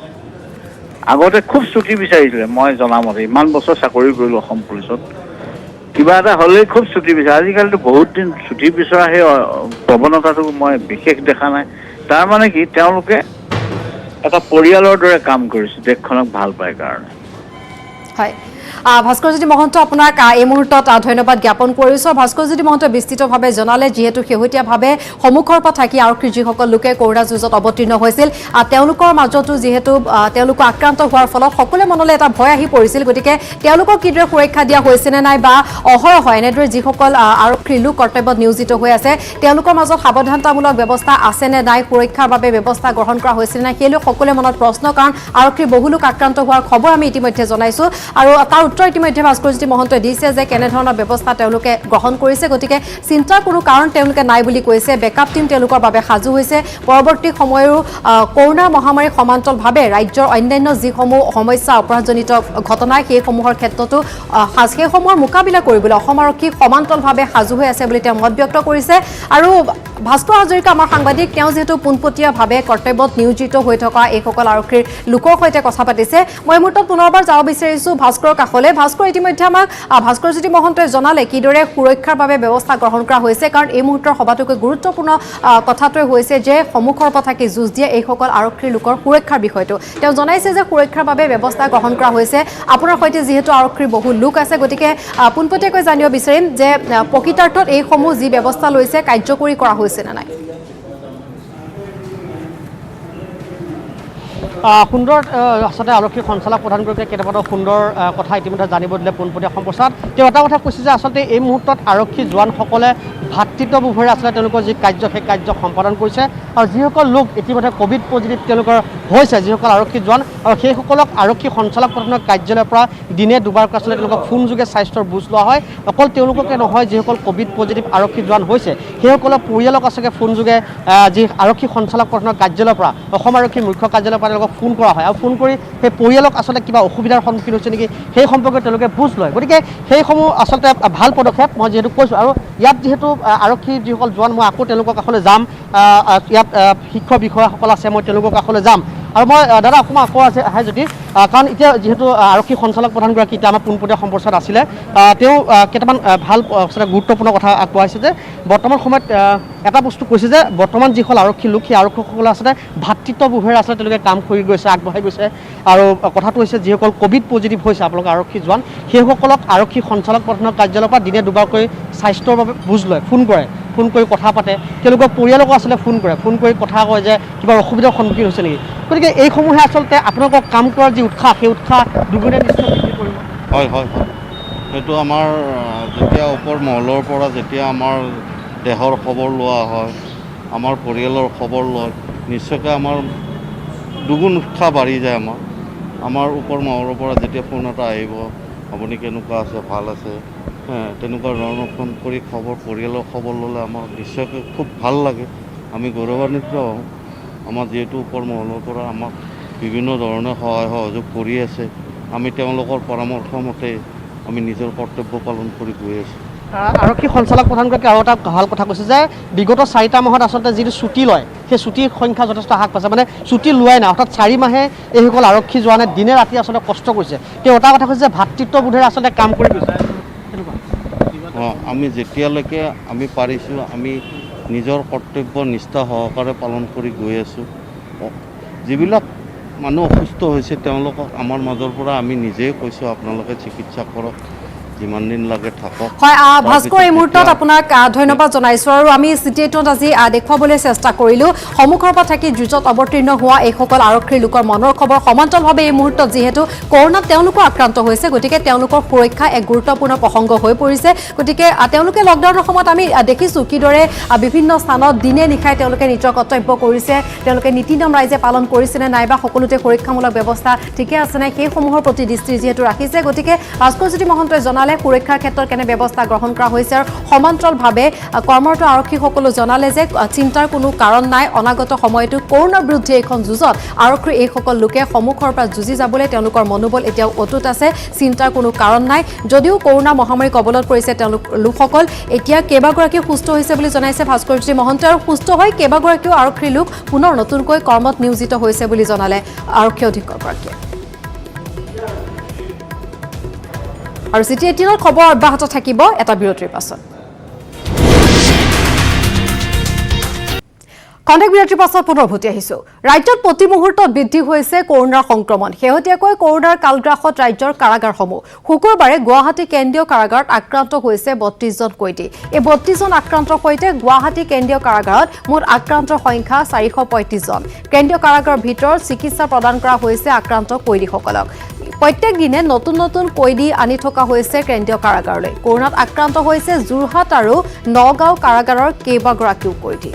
আগতে খুব ছুটি বিচাৰিছিলে, মই জনামতে ইমান বছৰ চাকৰি কৰিলোঁ অসম পুলিচত, কিবা এটা হ'লেই খুব ছুটি বিচাৰে। আজিকালিতো বহুত দিন ছুটি বিচৰা সেই প্ৰৱণতাটো মই বিশেষ দেখা নাই। তাৰমানে কি, তেওঁলোকে এটা পৰিয়ালৰ দৰে কাম কৰিছে দেশখনক ভাল পায় কাৰণে। হয় ভাস্কৰজ্যোতি মহন্ত, আপোনাক এই মুহূৰ্তত ধন্যবাদ জ্ঞাপন কৰিছোঁ। ভাস্কৰজ্যোতি মহন্ত বিস্তৃতভাৱে জনালে, যিহেতু শেহতীয়াভাৱে সন্মুখৰ পৰা থাকি আৰক্ষীৰ যিসকল লোকে কৰোনা যুঁজত অৱতীৰ্ণ হৈছিল, তেওঁলোকৰ মাজতো যিহেতু তেওঁলোক আক্ৰান্ত হোৱাৰ ফলত সকলোৰে মনলৈ এটা ভয় আহি পৰিছিল। গতিকে তেওঁলোকক কিদৰে সুৰক্ষা দিয়া হৈছে নে নাই, বা অহৰহ এনেদৰে যিসকল আৰক্ষীৰ লোক কৰ্তব্যত নিয়োজিত হৈ আছে তেওঁলোকৰ মাজত সাৱধানতামূলক ব্যৱস্থা আছে নে নাই, সুৰক্ষাৰ বাবে ব্যৱস্থা গ্ৰহণ কৰা হৈছে নে নাই, সেইলৈ সকলোৰে মনত প্ৰশ্ন। কাৰণ আৰক্ষীৰ বহু লোক আক্ৰান্ত হোৱাৰ খবৰ আমি ইতিমধ্যে জনাইছোঁ, আৰু তাৰ উত্তৰ ইতিমধ্যে ভাস্কৰজ্যোতি মহন্তই দিছে যে কেনেধৰণৰ ব্যৱস্থা তেওঁলোকে গ্ৰহণ কৰিছে। গতিকে চিন্তাৰ কোনো কাৰণ তেওঁলোকে নাই বুলি কৈছে। বেকআপ টীম তেওঁলোকৰ বাবে সাজু হৈছে। পৰৱৰ্তী সময়ৰো কৰোনা মহামাৰীৰ সমান্তৰালভাৱে ৰাজ্যৰ অন্যান্য যিসমূহ সমস্যা, অপৰাধজনিত ঘটনা, সেইসমূহৰ ক্ষেত্ৰতো সেইসমূহৰ মোকাবিলা কৰিবলৈ অসম আৰক্ষী সমান্তৰালভাৱে সাজু হৈ আছে বুলি তেওঁ মত ব্যক্ত কৰিছে। আৰু ভাস্কৰ হাজৰিকা আমাৰ সাংবাদিক, তেওঁ যিহেতু পোনপটীয়াভাৱে কৰ্তব্যত নিয়োজিত হৈ থকা এইসকল আৰক্ষীৰ লোকৰ সৈতে কথা পাতিছে। মই এই মুহূৰ্তত পুনৰবাৰ যাব বিচাৰিছোঁ ভাস্কৰৰ কাষলৈ। ভাস্কৰ, ইতিমধ্যে আমাক ভাস্কৰজ্যোতি মহন্তই জনালে কিদৰে সুৰক্ষাৰ বাবে ব্যৱস্থা গ্ৰহণ কৰা হৈছে। কাৰণ এই মুহূৰ্তৰ সবাতোকৈ গুৰুত্বপূৰ্ণ কথাটোৱে হৈছে যে সন্মুখৰ পৰা থাকি যুঁজ দিয়ে এইসকল আৰক্ষীৰ লোকৰ সুৰক্ষাৰ বিষয়টো। তেওঁ জনাইছে যে সুৰক্ষাৰ বাবে ব্যৱস্থা গ্ৰহণ কৰা হৈছে। আপোনাৰ সৈতে যিহেতু আৰক্ষীৰ বহু লোক আছে, গতিকে পোনপটীয়াকৈ জানিব বিচাৰিম যে প্ৰকৃতাৰ্থত এইসমূহ যি ব্যৱস্থা লৈছে কাৰ্যকৰী কৰা হৈছে নে নাই। সুন্দৰ আচলতে আৰক্ষী সঞ্চালক প্ৰধানগৰাকীয়ে কেইটামানো সুন্দৰ কথা ইতিমধ্যে জানিব দিলে পোনপটীয়া সম্প্ৰচাৰত। তেওঁ এটা কথা কৈছে যে আচলতে এই মুহূৰ্তত আৰক্ষী জোৱানসকলে ভাতৃত্ববোধেৰে আচলতে তেওঁলোকৰ যি কাৰ্য, সেই কাৰ্য সম্পাদন কৰিছে। আৰু যিসকল লোক ইতিমধ্যে ক'ভিড পজিটিভ তেওঁলোকৰ হৈছে, যিসকল আৰক্ষী জোৱান, আৰু সেইসকলক আৰক্ষী সঞ্চালক প্ৰধানৰ কাৰ্যালয়ৰ পৰা দিনে দুবাৰকৈ আচলতে তেওঁলোকক ফোনযোগে স্বাস্থ্যৰ বুজ লোৱা হয়। অকল তেওঁলোককে নহয়, যিসকল ক'ভিড পজিটিভ আৰক্ষী জোৱান হৈছে সেইসকলৰ পৰিয়ালক আচলতে ফোনযোগে যি আৰক্ষী সঞ্চালক প্ৰধানৰ কাৰ্যালয়ৰ পৰা, অসম আৰক্ষীৰ মুখ্য কাৰ্যালয়ৰ পৰা তেওঁলোকক ফোন কৰা হয়, আৰু ফোন কৰি সেই পৰিয়ালক আচলতে কিবা অসুবিধাৰ সন্মুখীন হৈছে নেকি সেই সম্পৰ্কে তেওঁলোকে বুজ লয়। গতিকে সেইসমূহ আচলতে ভাল পদক্ষেপ, মই যিহেতু কৈছোঁ। আৰু ইয়াত যিহেতু আৰক্ষীৰ যিসকল জোৱান, মই আকৌ তেওঁলোকৰ কাষলৈ যাম। ইয়াত শিক্ষক বিষয়াসকল আছে, মই তেওঁলোকৰ কাষলৈ যাম। আৰু মই দাদা অকণমান আকৌ আহে যদি, কাৰণ এতিয়া যিহেতু আৰক্ষী সঞ্চালক প্ৰধানগৰাকী এতিয়া আমাৰ পোনপটীয়া সম্প্ৰচাৰত আছিলে, তেওঁ কেইটামান ভাল গুৰুত্বপূৰ্ণ কথা আগবঢ়াইছে যে বৰ্তমান সময়ত এটা বস্তু কৈছে যে বৰ্তমান যিসকল আৰক্ষী লোক, সেই আৰক্ষীসকলে আচলতে ভাতৃত্ববোধেৰে আচলতে তেওঁলোকে কাম কৰি গৈছে, আগবঢ়াই গৈছে। আৰু কথাটো হৈছে যিসকল ক'ভিড পজিটিভ হৈছে আপোনালোকৰ আৰক্ষী জোৱান, সেইসকলক আৰক্ষী সঞ্চালক প্ৰধানৰ কাৰ্যালয়ৰ পৰা দিনে দুবাৰকৈ স্বাস্থ্যৰ বাবে বুজ লয়, ফোন কৰে, ফোন কৰি কথা পাতে। তেওঁলোকৰ পৰিয়ালকো আচলতে ফোন কৰে, ফোন কৰি কথা কয় যে কিবা অসুবিধাৰ সন্মুখীন হৈছে নেকি। গতিকে এইসমূহে আচলতে আপোনালোকক কাম কৰাৰ যি উৎসাহ, সেই উৎসাহ দুগুণে নিশ্চয় বৃদ্ধি কৰিব। হয় হয় হয়, সেইটো আমাৰ যেতিয়া ওপৰ মহলৰ পৰা যেতিয়া আমাৰ দেহৰ খবৰ লোৱা হয়, আমাৰ পৰিয়ালৰ খবৰ লয়, নিশ্চয়কৈ আমাৰ দুগুণ উৎসাহ বাঢ়ি যায়। আমাৰ ওপৰ মহলৰ পৰা যেতিয়া ফোন এটা আহিব, আপুনি কেনেকুৱা আছে, ভাল আছে, তেনেকুৱা ধৰণৰ ফোন কৰি পৰিয়ালৰ খবৰ ল'লে আমাৰ নিশ্চয়কৈ খুব ভাল লাগে, আমি গৌৰৱান্বিত হওঁ। আমাৰ যিহেতু ওপৰ মহলৰ পৰা আমাক বিভিন্ন ধৰণে সহায় সহযোগ কৰি আছে, আমি তেওঁলোকৰ পৰামৰ্শ মতে আমি নিজৰ কৰ্তব্য পালন কৰি গৈ আছোঁ। আৰক্ষী সঞ্চালক প্ৰধানগৰাকীয়ে আৰু এটা ভাল কথা কৈছে যে বিগত 4টা মাহত আচলতে যিটো ছুটী লয়, সেই ছুটীৰ সংখ্যা যথেষ্ট হ্ৰাস পাইছে। মানে ছুটী লোৱাই নাই, অৰ্থাৎ 4 মাহে এইসকল আৰক্ষী জোৱানে দিনে ৰাতি আচলতে কষ্ট কৰিছে। তেওঁ এটা কথা কৈছে যে ভাতৃত্ববোধেৰে আচলতে কাম কৰি গৈছে। আমি যেতিয়ালৈকে আমি পাৰিছোঁ, আমি নিজৰ কৰ্তব্য নিষ্ঠা সহকাৰে পালন কৰি গৈ আছোঁ। যিবিলাক মানুহ অসুস্থ হৈছে তেওঁলোকক আমাৰ মাজৰ পৰা আমি নিজেই কৈছোঁ আপোনালোকে চিকিৎসা কৰক, যিমান দিন লাগে থাকক। হয় ভাস্কৰ, এই মুহূৰ্তত আপোনাক ধন্যবাদ জনাইছোঁ আৰু আমি চিটি 8ত আজি দেখুৱাবলৈ চেষ্টা কৰিলোঁ সন্মুখৰ পৰা থাকি যুঁজত অৱতীৰ্ণ হোৱা এইসকল আৰক্ষীৰ লোকৰ মনৰ খবৰ। সমান্তৰালভাৱে এই মুহূৰ্তত যিহেতু কৰোণাত তেওঁলোকো আক্ৰান্ত হৈছে, গতিকে তেওঁলোকৰ সুৰক্ষা এক গুৰুত্বপূৰ্ণ প্ৰসংগ হৈ পৰিছে। গতিকে তেওঁলোকে লকডাউনৰ সময়ত আমি দেখিছোঁ কিদৰে বিভিন্ন স্থানত দিনে নিশাই তেওঁলোকে নিজৰ কৰ্তব্য কৰিছে, তেওঁলোকে নীতি নিয়ম ৰাইজে পালন কৰিছেনে নাইবা সকলোতে সুৰক্ষামূলক ব্যৱস্থা ঠিকে আছে নাই সেইসমূহৰ প্ৰতি দৃষ্টি যিহেতু ৰাখিছে। গতিকে ভাস্কৰজ্যোতি মহন্তই জনালে সুৰক্ষাৰ ক্ষেত্ৰত কেনে ব্যৱস্থা গ্ৰহণ কৰা হৈছে আৰু সমান্তৰালভাৱে কৰ্মৰত আৰক্ষীসকলেও জনালে যে চিন্তাৰ কোনো কাৰণ নাই, অনাগত সময়তো কৰোণাৰ বিৰুদ্ধে এইখন যুঁজত আৰক্ষীৰ এইসকল লোকে সন্মুখৰ পৰা যুঁজি যাবলৈ তেওঁলোকৰ মনোবল এতিয়াও অটুট আছে, চিন্তাৰ কোনো কাৰণ নাই। যদিও কৰোণা মহামাৰী কবলত পৰিছে তেওঁলোক লোকসকল, এতিয়া কেইবাগৰাকীও সুস্থ হৈছে বুলি জনাইছে ভাস্কৰজ্যোতি মহন্তই আৰু সুস্থ হৈ কেইবাগৰাকীও আৰক্ষীৰ লোক পুনৰ নতুনকৈ কৰ্মত নিয়োজিত হৈছে বুলি জনালে আৰক্ষী অধীক্ষকগৰাকীয়ে। আৰু চিটি 18ৰ খবৰ অব্যাহত থাকিব এটা বিৰতিৰ পাছত। খন্তেক বিৰতিৰ পাছত পুনৰ উভতি আহিছোঁ। ৰাজ্যত প্ৰতি মুহূৰ্তত বৃদ্ধি হৈছে কৰোণাৰ সংক্ৰমণ। শেহতীয়াকৈ কৰোণাৰ কালগ্ৰাসত ৰাজ্যৰ কাৰাগাৰসমূহ। শুকুৰবাৰে গুৱাহাটী কেন্দ্ৰীয় কাৰাগাৰত আক্ৰান্ত হৈছে 32জন কয়দী। এই 32জন আক্ৰান্তৰ সৈতে গুৱাহাটী কেন্দ্ৰীয় কাৰাগাৰত মুঠ আক্ৰান্তৰ সংখ্যা 435জন। কেন্দ্ৰীয় কাৰাগাৰৰ ভিতৰত চিকিৎসা প্ৰদান কৰা হৈছে আক্ৰান্ত কয়দীসকলক। প্ৰত্যেক দিনে নতুন নতুন কয়দী আনি থকা হৈছে কেন্দ্ৰীয় কাৰাগাৰলৈ। কৰোণাত আক্ৰান্ত হৈছে যোৰহাট আৰু নগাঁও কাৰাগাৰৰ কেইবাগৰাকীও কয়দী।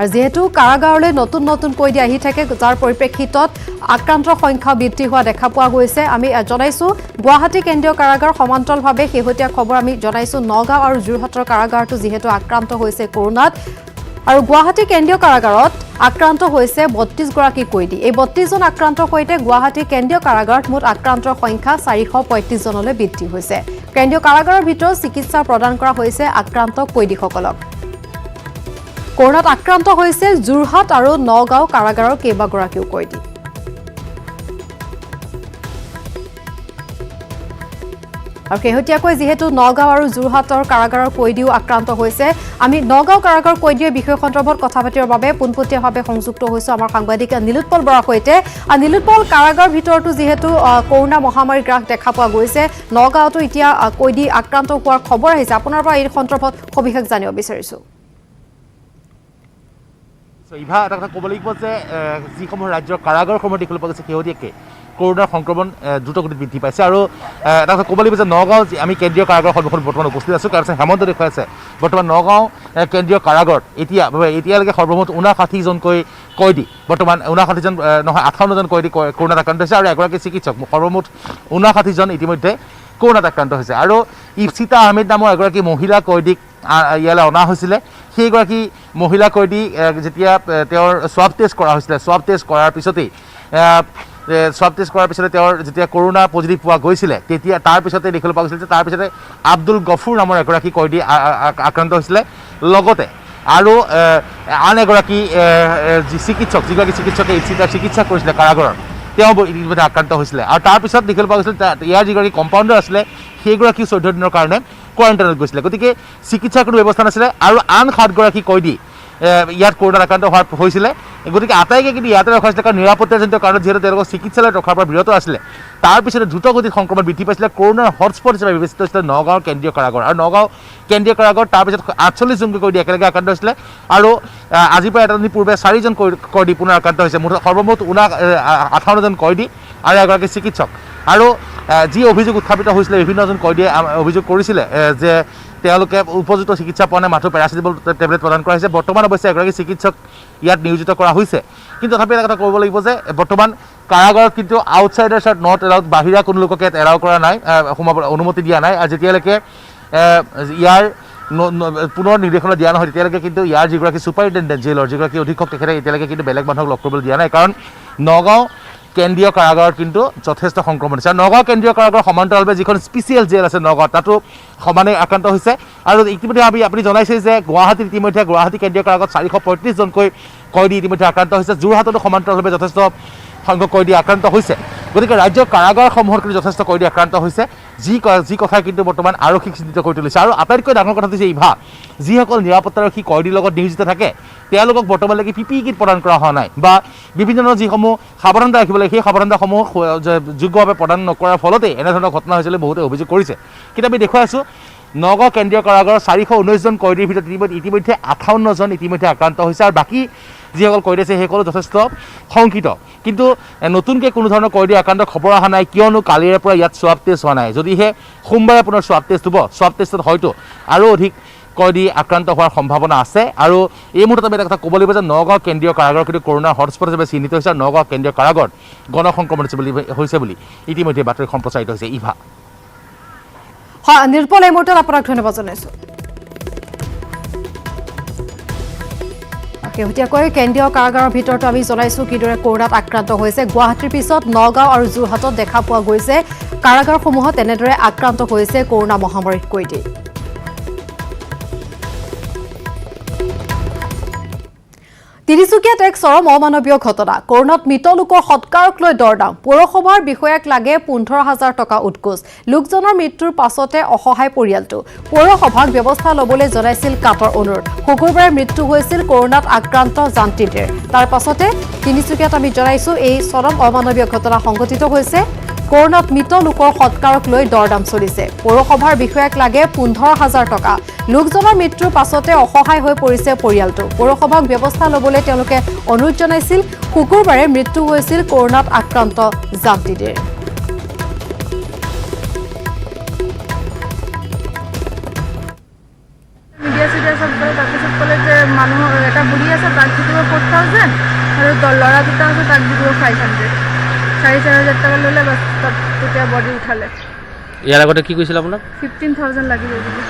আৰু যিহেতু কাৰাগাৰলৈ নতুন নতুন কয়দী আহি থাকে, যাৰ পৰিপ্ৰেক্ষিতত আক্ৰান্তৰ সংখ্যা বৃদ্ধি হোৱা দেখা পোৱা গৈছে। আমি জনাইছোঁ গুৱাহাটী কেন্দ্ৰীয় কাৰাগাৰ সমান্তৰালভাৱে শেহতীয়া খবৰ আমি জনাইছোঁ নগাঁও আৰু যোৰহাটৰ কাৰাগাৰটো যিহেতু আক্ৰান্ত হৈছে কৰোণাত। আৰু গুৱাহাটী কেন্দ্ৰীয় কাৰাগাৰত আক্ৰান্ত হৈছে 32গৰাকী কয়দী। এই 32জন আক্ৰান্তৰ সৈতে গুৱাহাটী কেন্দ্ৰীয় কাৰাগাৰত মুঠ আক্ৰান্তৰ সংখ্যা 435জনলৈ বৃদ্ধি হৈছে। কেন্দ্ৰীয় কাৰাগাৰৰ ভিতৰত চিকিৎসা প্ৰদান কৰা হৈছে আক্ৰান্ত কয়দীসকলক। কৰোণাত আক্ৰান্ত হৈছে যোৰহাট আৰু নগাঁও কাৰাগাৰৰ কেইবাগৰাকীও কয়দী। আৰু শেহতীয়াকৈ যিহেতু নগাঁও আৰু যোৰহাটৰ কাৰাগাৰৰ কয়দীও আক্ৰান্ত হৈছে, আমি নগাঁও কাৰাগাৰৰ কয়দীৰ বিষয় সন্দৰ্ভত কথা পাতিবৰ বাবে পোনপটীয়াভাৱে সংযুক্ত হৈছোঁ আমাৰ সাংবাদিক নীলোৎপল বৰাৰ সৈতে। নীলোৎপল, কাৰাগাৰৰ ভিতৰতো যিহেতু কৰোণা মহামাৰীৰ গ্ৰাস দেখা পোৱা গৈছে, নগাঁৱতো এতিয়া কয়দী আক্ৰান্ত হোৱাৰ খবৰ আহিছে, আপোনাৰ পৰা এই সন্দৰ্ভত সবিশেষ জানিব বিচাৰিছোঁ। ইভা এটা কথা ক'ব লাগিব যে যিসমূহ ৰাজ্যৰ কাৰাগাৰসমূহ দেখিবলৈ পোৱা গৈছে শেহতীয়াকৈ কৰোণাৰ সংক্ৰমণ দ্ৰুতগতিত বৃদ্ধি পাইছে। আৰু এটা কথা ক'ব লাগিব যে নগাঁও আমি কেন্দ্ৰীয় কাৰাগাৰৰ সন্মুখত বৰ্তমান উপস্থিত আছোঁ, কাৰণ হেমন্ত দেখুৱাইছে বৰ্তমান নগাঁও কেন্দ্ৰীয় কাৰাগাৰত এতিয়ালৈকে সৰ্বমুঠ 59জনকৈ কয়দী, বৰ্তমান 59জন নহয় 58জন কয়দী কৰোণাত আক্ৰান্ত হৈছে আৰু এগৰাকী চিকিৎসক, সৰ্বমুঠ 59জন ইতিমধ্যে কৰোণাত আক্ৰান্ত হৈছে। আৰু ইফছিতা আহমেদ নামৰ এগৰাকী মহিলা কয়দীক ইয়ালৈ অনা হৈছিলে। সেইগৰাকী মহিলা কয়দী যেতিয়া তেওঁৰ স্বাব টেষ্ট কৰা হৈছিলে, স্বাব টেষ্ট কৰাৰ পিছতে তেওঁৰ যেতিয়া কৰোণা পজিটিভ পোৱা গৈছিলে, তেতিয়া তাৰপিছতে দেখিবলৈ পোৱা গৈছিলে যে তাৰপিছতে আব্দুল গফুৰ নামৰ এগৰাকী কয়দী আক্ৰান্ত হৈছিলে। লগতে আৰু আন এগৰাকী চিকিৎসক, যিগৰাকী চিকিৎসকে ইফছিতাৰ চিকিৎসা কৰিছিলে কাৰাগাৰৰ, তেওঁ ইতিমধ্যে আক্ৰান্ত হৈছিলে। আৰু তাৰপিছত দেখিবলৈ পোৱা গৈছিলে ইয়াৰ যিগৰাকী কম্পাউণ্ডাৰ আছিলে সেইগৰাকী 14 দিনৰ কাৰণে কোৱাৰেণ্টাইনত গৈছিলে। গতিকে চিকিৎসাৰ কোনো ব্যৱস্থা নাছিলে। আৰু আন 7গৰাকী কয়দী ইয়াত কৰোণাত আক্ৰান্ত হৈছিলে। গতিকে আটাইকে কিন্তু ইয়াতে ৰখা হৈছিলে, কাৰণ নিৰাপত্তাজনিত কাৰণত যিহেতু তেওঁলোকক চিকিৎসালয়ত ৰখাৰ পৰা বিৰত আছিলে। তাৰপিছতে দ্ৰুতগতিত সংক্ৰমণ বৃদ্ধি পাইছিলে। কৰোণাৰ হটস্পট হিচাপে বিবেচিত হৈছিলে নগাঁও কেন্দ্ৰীয় কাৰাগাৰ। আৰু নগাঁও কেন্দ্ৰীয় কাৰাগাৰ তাৰপিছত 48জনকৈ কয়দী একেলগে আক্ৰান্ত হৈছিলে। আৰু আজিৰ পৰা এটা দিন পূৰ্বে 4জন কয়দী পুনৰ আক্ৰান্ত হৈছে। সৰ্বমুঠ 58জন কয়দী আৰু এগৰাকী চিকিৎসক। আৰু যি অভিযোগ উত্থাপিত হৈছিলে, বিভিন্নজন কয়দীয়ে অভিযোগ কৰিছিলে যে তেওঁলোকে উপযুক্ত চিকিৎসা পোৱা নাই, মাথো পেৰাচিটামল টেবলেট প্ৰদান কৰা হৈছে। বৰ্তমান অৱশ্যে এগৰাকী চিকিৎসক ইয়াত নিয়োজিত কৰা হৈছে। কিন্তু তথাপি এটা কথা ক'ব লাগিব যে বৰ্তমান কাৰাগাৰত কিন্তু আউটছাইডাৰ্ছ আৰ নট এলাউড, বাহিৰা কোনো লোকক ইয়াত এলাউ কৰা নাই, সোমাব অনুমতি দিয়া নাই। আৰু যেতিয়ালৈকে ইয়াৰ পুনৰ নিৰ্দেশনা দিয়া নহয় তেতিয়ালৈকে কিন্তু ইয়াৰ যিগৰাকী ছুপাৰিণ্টেণ্ডেণ্ট জেইলৰ যিগৰাকী অধীক্ষক তেখেতে এতিয়ালৈকে কিন্তু বেলেগ মানুহক লগ কৰিবলৈ দিয়া নাই, কাৰণ নগাঁও কেন্দ্ৰীয় কাৰাগাৰত কিন্তু যথেষ্ট সংক্ৰমণ হৈছে। আৰু নগাঁও কেন্দ্ৰীয় কাৰাগাৰৰ সমান্তৰালভাৱে যিখন স্পেচিয়েল জেল আছে নগাঁৱত, তাতো সমানে আক্ৰান্ত হৈছে। আৰু ইতিমধ্যে আপুনি জনাইছে যে গুৱাহাটীত ইতিমধ্যে গুৱাহাটী কেন্দ্ৰীয় কাৰাগাৰত 435জনকৈ কয়দী ইতিমধ্যে আক্ৰান্ত হৈছে। যোৰহাটতো সমান্তৰালভাৱে যথেষ্ট সংখ্যক কয়দী আক্ৰান্ত হৈছে গতিকে ৰাজ্যৰ কাৰাগাৰসমূহত কিন্তু যথেষ্ট কয়দী আক্ৰান্ত হৈছে যি কথাই কিন্তু বৰ্তমান আৰক্ষীক চিন্তিত কৰি তুলিছে আৰু আটাইতকৈ ডাঙৰ কথা হৈছে ইভা যিসকল নিৰাপত্তাৰক্ষী কয়দীৰ লগত নিয়োজিত থাকে তেওঁলোকক বৰ্তমানলৈকে PPE কিট প্ৰদান কৰা হোৱা নাই বা বিভিন্ন ধৰণৰ যিসমূহ সাৱধানতা ৰাখিব লাগে সেই সাৱধানতাসমূহ যোগ্যভাৱে প্ৰদান নকৰাৰ ফলতে এনেধৰণৰ ঘটনা হৈছিল বহুতে অভিযোগ কৰিছে কিন্তু আমি দেখুৱাই আছোঁ নগাঁও কেন্দ্ৰীয় কাৰাগাৰৰ 419 জন কয়দীৰ ভিতৰত ইতিমধ্যে 58 জন ইতিমধ্যে আক্ৰান্ত হৈছে আৰু বাকী যিসকল কয়দী আছে সেইসকলো যথেষ্ট শংকিত কিন্তু নতুনকৈ কোনো ধৰণৰ কয়দী আক্ৰান্তৰ খবৰ অহা নাই কিয়নো কালিৰে পৰা ইয়াত স্বাব টেষ্ট হোৱা নাই যদিহে সোমবাৰে পুনৰ স্বাব টেষ্ট হ'ব স্বাব টেষ্টত হয়তো আৰু অধিক কয়দী আক্ৰান্ত হোৱাৰ সম্ভাৱনা আছে আৰু এই মুহূৰ্তত আমি এটা কথা ক'ব লাগিব যে নগাঁও কেন্দ্ৰীয় কাৰাগাৰ কিন্তু কৰোণাৰ হটস্পট হিচাপে চিহ্নিত হৈছে আৰু নগাঁও কেন্দ্ৰীয় কাৰাগাৰত গণসংক্ৰমণ হৈছে বুলি ইতিমধ্যে বাতৰি সম্প্ৰচাৰিত হৈছে ইভা হয় নিৰ্পল এই মুহূৰ্তত আপোনাক ধন্যবাদ জনাইছোঁ শেহতীয়াকৈ কেন্দ্ৰীয় কাৰাগাৰৰ ভিতৰত আমি জনাইছোঁ কিদৰে কৰোণাত আক্ৰান্ত হৈছে গুৱাহাটীৰ পিছত নগাঁও আৰু যোৰহাটত দেখা পোৱা গৈছে কাৰাগাৰসমূহত এনেদৰে আক্ৰান্ত হৈছে কৰোণা মহামাৰীত কয়দী তিনিচুকীয়াত এক চৰম অমানৱীয় ঘটনা কৰোণাত মৃত লোকৰ সৎকাৰক লৈ দৰদাম পৌৰসভাৰ বিষয়াক লাগে 15,000 টকা উৎকোচ লোকজনৰ মৃত্যুৰ পাছতে অসহায় পৰিয়ালটো পৌৰসভাক ব্যৱস্থা ল'বলৈ জনাইছিল কাটৰ অনুৰোধ শুকুৰবাৰে মৃত্যু হৈছিল কৰোণাত আক্ৰান্ত যান্ত্ৰীদেৰ তাৰ পাছতে তিনিচুকীয়াত আমি জনাইছোঁ এই চৰম অমানৱীয় ঘটনা সংঘটিত হৈছে কৰোণাত মৃত লোকৰ সৎকাৰক লৈ দৰদাম চলিছে পৌৰসভাৰ বিষয়াক লাগে 15,000 টকা লোকজনৰ মৃত্যুৰ পাছতে অসহায় হৈ পৰিছে পৰিয়ালটো পৌৰসভাক ব্যৱস্থা ল'বলৈ তেওঁলোকে অনুৰোধ জনাইছিল শুকুৰবাৰে মৃত্যু হৈছিল কৰোণাত আক্ৰান্ত যান্ত্ৰীদেৰ মিডিয়া চিডিয়া সব কৰে তাৰপিছত ক'লে যে মানুহৰ এটা বুঢ়ী আছে তাক দিব 4,000 আৰু ল'ৰা দুটা আছে তাক দিব 500 4,500 টকা ল'লে বাছ তেতিয়া বডি উঠালে ইয়াৰ আগতে কি কৈছিল আপোনাক 15,000 লাগিব বুলি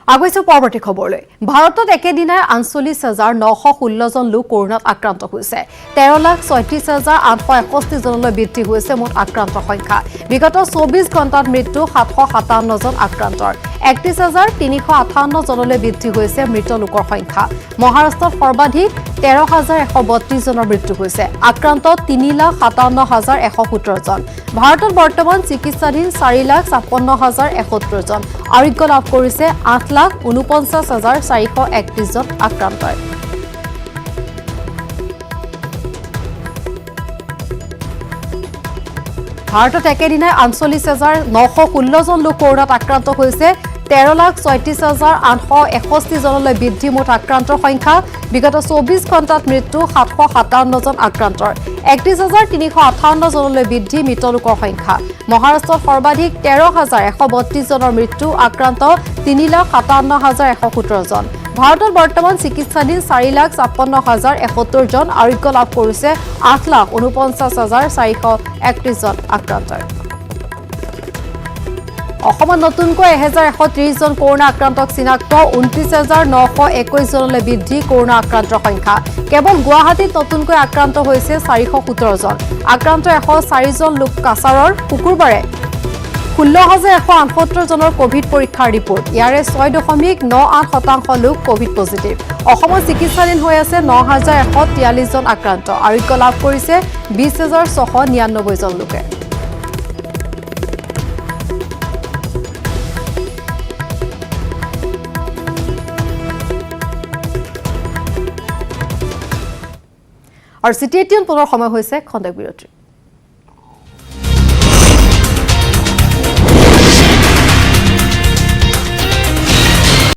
আগুৱাইছোঁ পৰৱৰ্তী খবৰলৈ ভাৰতত একেদিনাই 48,916 জন লোক কৰোণাত আক্ৰান্ত হৈছে 13,36,861 জনলৈ বৃদ্ধি হৈছে মুঠ আক্ৰান্তৰ সংখ্যা বিগত 24 ঘণ্টাত মৃত্যু 757 জন আক্ৰান্তৰ 31,358 জনলৈ বৃদ্ধি হৈছে মৃত লোকৰ সংখ্যা মহাৰাষ্ট্ৰত সৰ্বাধিক 13,132 জনৰ মৃত্যু হৈছে আক্ৰান্ত 3,57,117 জন ভাৰতত বৰ্তমান চিকিৎসাধীন 4,56,170 জন আৰোগ্য লাভ কৰিছে 8,49,431 জন আক্ৰান্তই ভাৰতত একেদিনাই 48,916 জন লোক কৰোণাত আক্ৰান্ত হৈছে 13,36,861 জনলৈ বৃদ্ধি মুঠ আক্ৰান্তৰ সংখ্যা বিগত 24 ঘণ্টাত মৃত্যু 757 জন আক্ৰান্তৰ 31,358 জনলৈ বৃদ্ধি মৃত লোকৰ সংখ্যা মহাৰাষ্ট্ৰত সৰ্বাধিক 13,132 জনৰ মৃত্যু আক্ৰান্ত 3,57,117 জন ভাৰতত বৰ্তমান চিকিৎসাধীন 4,56,170 জন আৰোগ্য লাভ কৰিছে 8,49,431 জন আক্ৰান্তই অসমত নতুনকৈ 1,130 জন কৰোণা আক্ৰান্তক চিনাক্ত 29,921 জনলৈ বৃদ্ধি কৰোণা আক্ৰান্তৰ সংখ্যা কেৱল গুৱাহাটীত নতুনকৈ আক্ৰান্ত হৈছে 417 জন আক্ৰান্ত 104 জন লোক কাছাৰৰ শুকুৰবাৰে 16,178 জনৰ কোভিড পৰীক্ষাৰ ৰিপৰ্ট ইয়াৰে 6.98% লোক কোভিড পজিটিভ অসমত চিকিৎসাধীন হৈ আছে 9,143 জন আক্ৰান্ত আৰোগ্য লাভ কৰিছে 20,699 জন লোকে আৰু চিটি 18 পুনৰ সময় হৈছে খন্তেক বিৰতি